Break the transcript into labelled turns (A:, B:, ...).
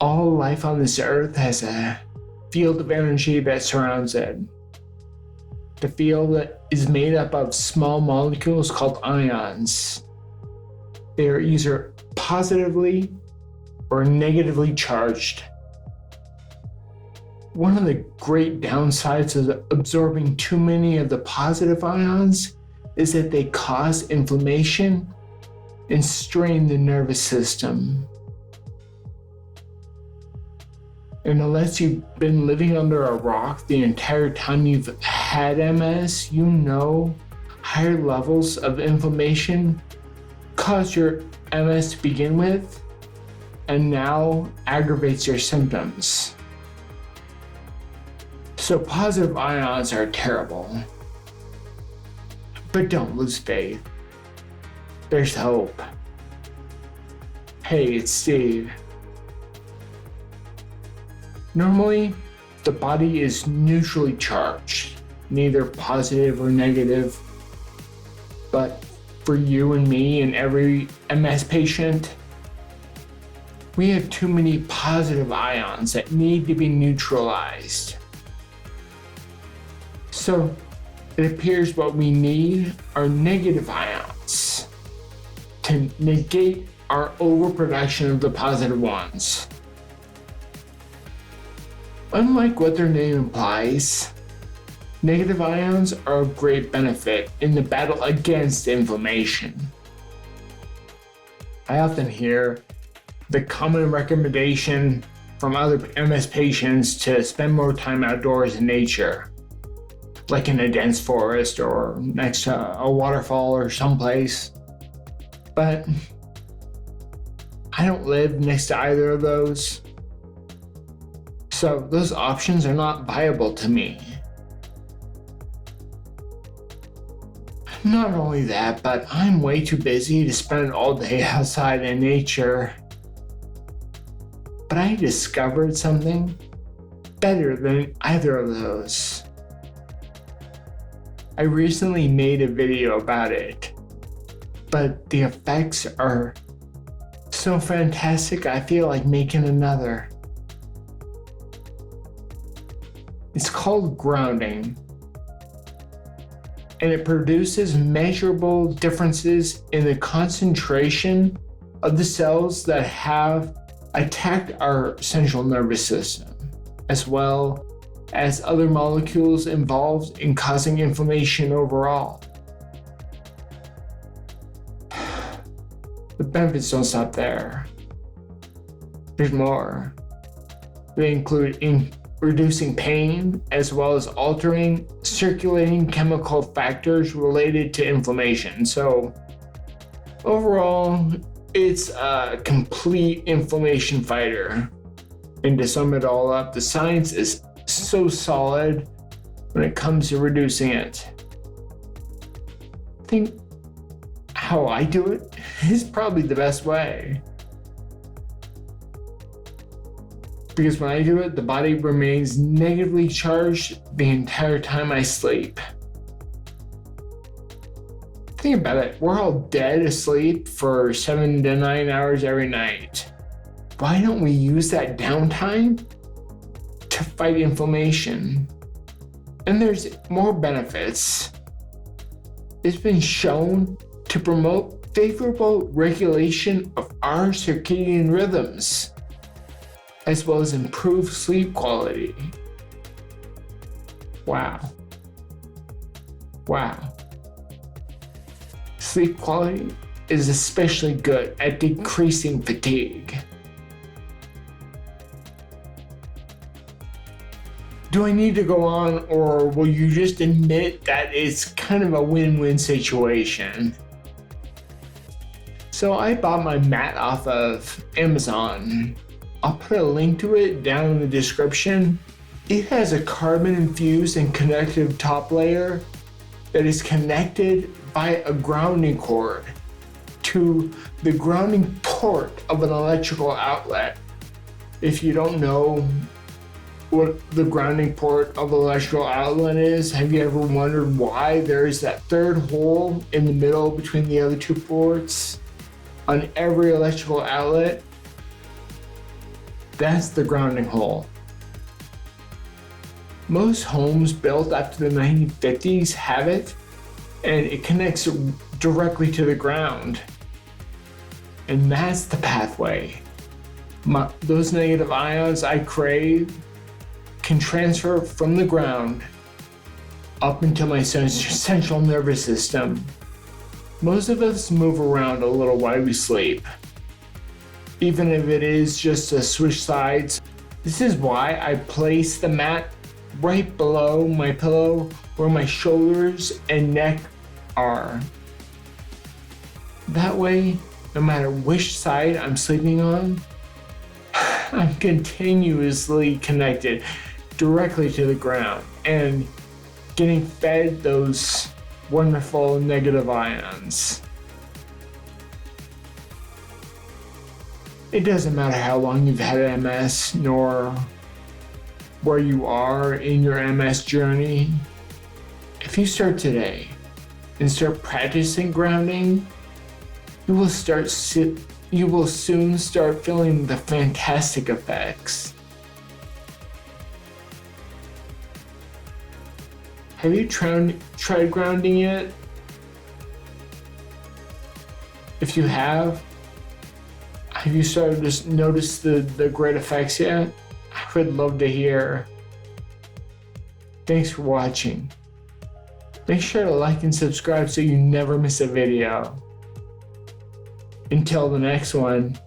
A: All life on this earth has a field of energy that surrounds it. The field is made up of small molecules called ions. They are either positively or negatively charged. One of the great downsides of absorbing too many of the positive ions is that they cause inflammation and strain the nervous system. And unless you've been living under a rock the entire time you've had MS, you know higher levels of inflammation cause your MS to begin with and now aggravates your symptoms. So positive ions are terrible. But don't lose faith. There's hope. Hey, it's Steve. Normally, the body is neutrally charged, neither positive or negative. But for you and me and every MS patient, we have too many positive ions that need to be neutralized. So it appears what we need are negative ions to negate our overproduction of the positive ones. Unlike what their name implies, negative ions are of great benefit in the battle against inflammation. I often hear the common recommendation from other MS patients to spend more time outdoors in nature, like in a dense forest or next to a waterfall or someplace. But I don't live next to either of those. So those options are not viable to me. Not only that, but I'm way too busy to spend all day outside in nature. But I discovered something better than either of those. I recently made a video about it, but the effects are so fantastic I feel like making another. It's called grounding, and it produces measurable differences in the concentration of the cells that have attacked our central nervous system, as well as other molecules involved in causing inflammation overall. The benefits don't stop there. There's more. They include reducing pain, as well as altering circulating chemical factors related to inflammation. So overall, it's a complete inflammation fighter. And to sum it all up, the science is so solid when it comes to reducing it. I think how I do it is probably the best way. Because when I do it, the body remains negatively charged the entire time I sleep. Think about it, we're all dead asleep for 7 to 9 hours every night. Why don't we use that downtime to fight inflammation? And there's more benefits. It's been shown to promote favorable regulation of our circadian rhythms, as well as improve sleep quality. Wow. Sleep quality is especially good at decreasing fatigue. Do I need to go on, or will you just admit that it's kind of a win-win situation? So I bought my mat off of Amazon. I'll put a link to it down in the description. It has a carbon-infused and conductive top layer that is connected by a grounding cord to the grounding port of an electrical outlet. If you don't know what the grounding port of the electrical outlet is, have you ever wondered why there's that third hole in the middle between the other two ports on every electrical outlet? That's the grounding hole. Most homes built after the 1950s have it, and it connects directly to the ground. And that's the pathway. Those negative ions I crave can transfer from the ground up into my central nervous system. Most of us move around a little while we sleep, even if it is just to switch sides. This is why I place the mat right below my pillow where my shoulders and neck are. That way, no matter which side I'm sleeping on, I'm continuously connected directly to the ground and getting fed those wonderful negative ions. It doesn't matter how long you've had MS, nor where you are in your MS journey. If you start today and start practicing grounding, you will soon start feeling the fantastic effects. Have you tried grounding yet? If you have you started to notice the great effects yet? I would love to hear. Thanks for watching. Make sure to like and subscribe so you never miss a video. Until the next one.